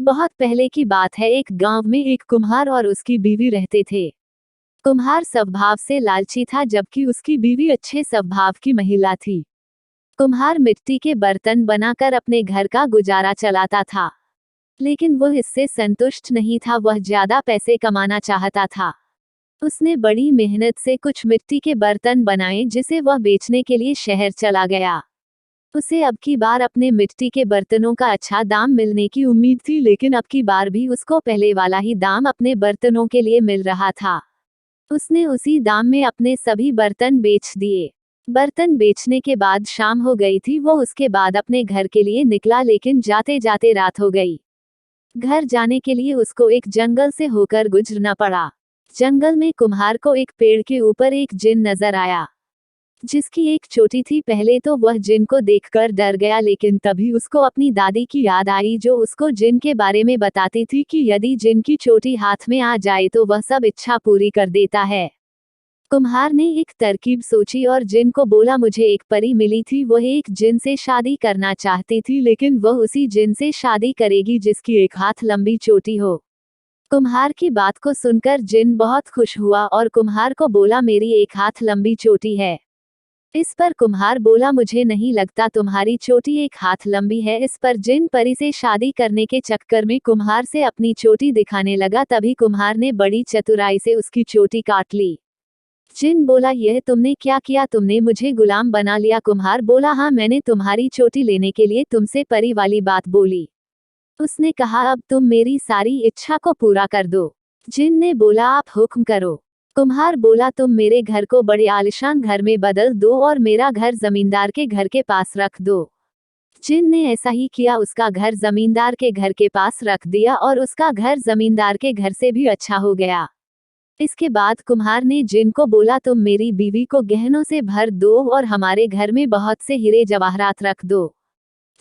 बहुत पहले की बात है, एक गांव में एक कुम्हार और उसकी बीवी रहते थे। कुम्हार स्वभाव से लालची था, जबकि उसकी बीवी अच्छे स्वभाव की महिला थी। कुम्हार मिट्टी के बर्तन बनाकर अपने घर का गुजारा चलाता था, लेकिन वह इससे संतुष्ट नहीं था। वह ज्यादा पैसे कमाना चाहता था। उसने बड़ी मेहनत से कुछ मिट्टी के बर्तन बनाए, जिसे वह बेचने के लिए शहर चला गया। उसे अब की बार अपने मिट्टी के बर्तनों का अच्छा दाम मिलने की उम्मीद थी, लेकिन अब की बार भी उसको पहले वाला ही दाम अपने बर्तनों के लिए मिल रहा था। उसने उसी दाम में अपने सभी बर्तन बेच दिए। बर्तन बेचने के बाद शाम हो गई थी। वो उसके बाद अपने घर के लिए निकला, लेकिन जाते जाते रात हो गई। घर जाने के लिए उसको एक जंगल से होकर गुजरना पड़ा। जंगल में कुम्हार को एक पेड़ के ऊपर एक जिन नजर आया, जिसकी एक चोटी थी। पहले तो वह जिन को देखकर डर गया, लेकिन तभी उसको अपनी दादी की याद आई, जो उसको जिन के बारे में बताती थी कि यदि जिन की चोटी हाथ में आ जाए तो वह सब इच्छा पूरी कर देता है। कुम्हार ने एक तरकीब सोची और जिन को बोला, मुझे एक परी मिली थी, वह एक जिन से शादी करना चाहती थी, लेकिन वह उसी जिन से शादी करेगी जिसकी एक हाथ लंबी चोटी हो। कुम्हार की बात को सुनकर जिन बहुत खुश हुआ और कुम्हार को बोला, मेरी एक हाथ लंबी चोटी है। इस पर कुम्हार बोला, मुझे नहीं लगता तुम्हारी चोटी एक हाथ लंबी है। इस पर जिन परी से शादी करने के चक्कर में कुम्हार से अपनी चोटी दिखाने लगा। तभी कुम्हार ने बड़ी चतुराई से उसकी चोटी काट ली। जिन बोला, यह तुमने क्या किया? तुमने मुझे गुलाम बना लिया। कुम्हार बोला, हाँ, मैंने तुम्हारी चोटी लेने के लिए तुमसे परी वाली बात बोली। उसने कहा, अब तुम मेरी सारी इच्छा को पूरा कर दो। जिन ने बोला, आप हुक्म करो। कुम्हार बोला, तुम मेरे घर को बड़े आलिशान घर में बदल दो और मेरा घर जमींदार के घर के पास रख दो। जिन ने ऐसा ही किया। उसका घर जमींदार के घर के पास रख दिया और उसका घर जमींदार के घर से भी अच्छा हो गया। इसके बाद कुम्हार ने जिन को बोला, तुम मेरी बीवी को गहनों से भर दो और हमारे घर में बहुत से हीरे जवाहरात रख दो।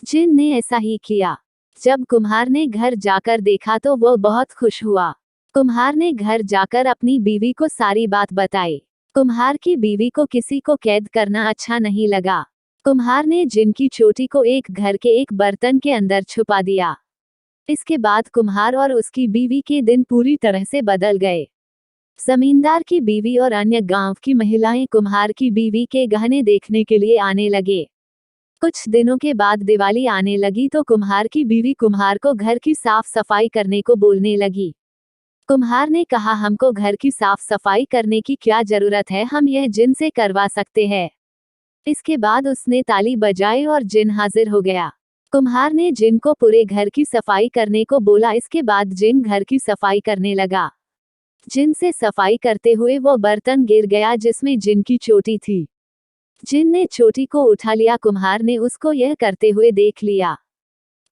जिन ने ऐसा ही किया। जब कुम्हार ने घर जाकर देखा तो वह बहुत खुश हुआ। कुम्हार ने घर जाकर अपनी बीवी को सारी बात बताई। कुम्हार की बीवी को किसी को कैद करना अच्छा नहीं लगा। कुम्हार ने जिन की चोटी को एक घर के एक बर्तन के अंदर छुपा दिया। इसके बाद कुम्हार और उसकी बीवी के दिन पूरी तरह से बदल गए। जमींदार की बीवी और अन्य गांव की महिलाएं कुम्हार की बीवी के गहने देखने के लिए आने लगे। कुछ दिनों के बाद दिवाली आने लगी तो कुम्हार की बीवी कुम्हार को घर की साफ सफाई करने को बोलने लगी। कुम्हार ने कहा, हमको घर की साफ सफाई करने की क्या जरूरत है, हम यह जिन से करवा सकते हैं। इसके बाद उसने ताली बजाई और जिन हाजिर हो गया। कुम्हार ने जिन को पूरे घर की सफाई करने को बोला। इसके बाद जिन घर की सफाई करने लगा। जिन से सफाई करते हुए वो बर्तन गिर गया जिसमें जिन की चोटी थी। जिन ने चोटी को उठा लिया। कुम्हार ने उसको यह करते हुए देख लिया।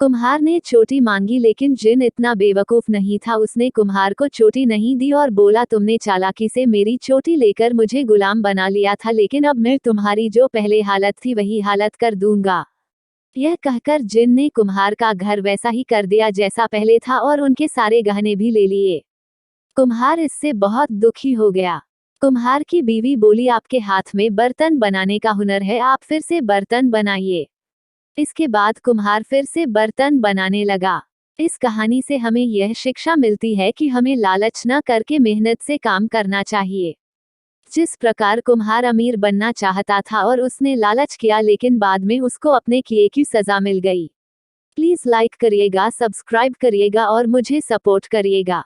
कुम्हार ने चोटी मांगी, लेकिन जिन इतना बेवकूफ नहीं था। उसने कुम्हार को चोटी नहीं दी और बोला, तुमने चालाकी से मेरी चोटी लेकर मुझे गुलाम बना लिया था, लेकिन अब मैं तुम्हारी जो पहले हालत थी वही हालत कर दूंगा। यह कहकर जिन ने कुम्हार का घर वैसा ही कर दिया जैसा पहले था और उनके सारे गहने भी ले लिए। कुम्हार इससे बहुत दुखी हो गया। कुम्हार की बीवी बोली, आपके हाथ में बर्तन बनाने का हुनर है, आप फिर से बर्तन बनाइए। इसके बाद कुम्हार फिर से बर्तन बनाने लगा। इस कहानी से हमें यह शिक्षा मिलती है कि हमें लालच न करके मेहनत से काम करना चाहिए। जिस प्रकार कुम्हार अमीर बनना चाहता था और उसने लालच किया, लेकिन बाद में उसको अपने किए की सजा मिल गई। प्लीज लाइक करिएगा, सब्सक्राइब करिएगा और मुझे सपोर्ट करिएगा।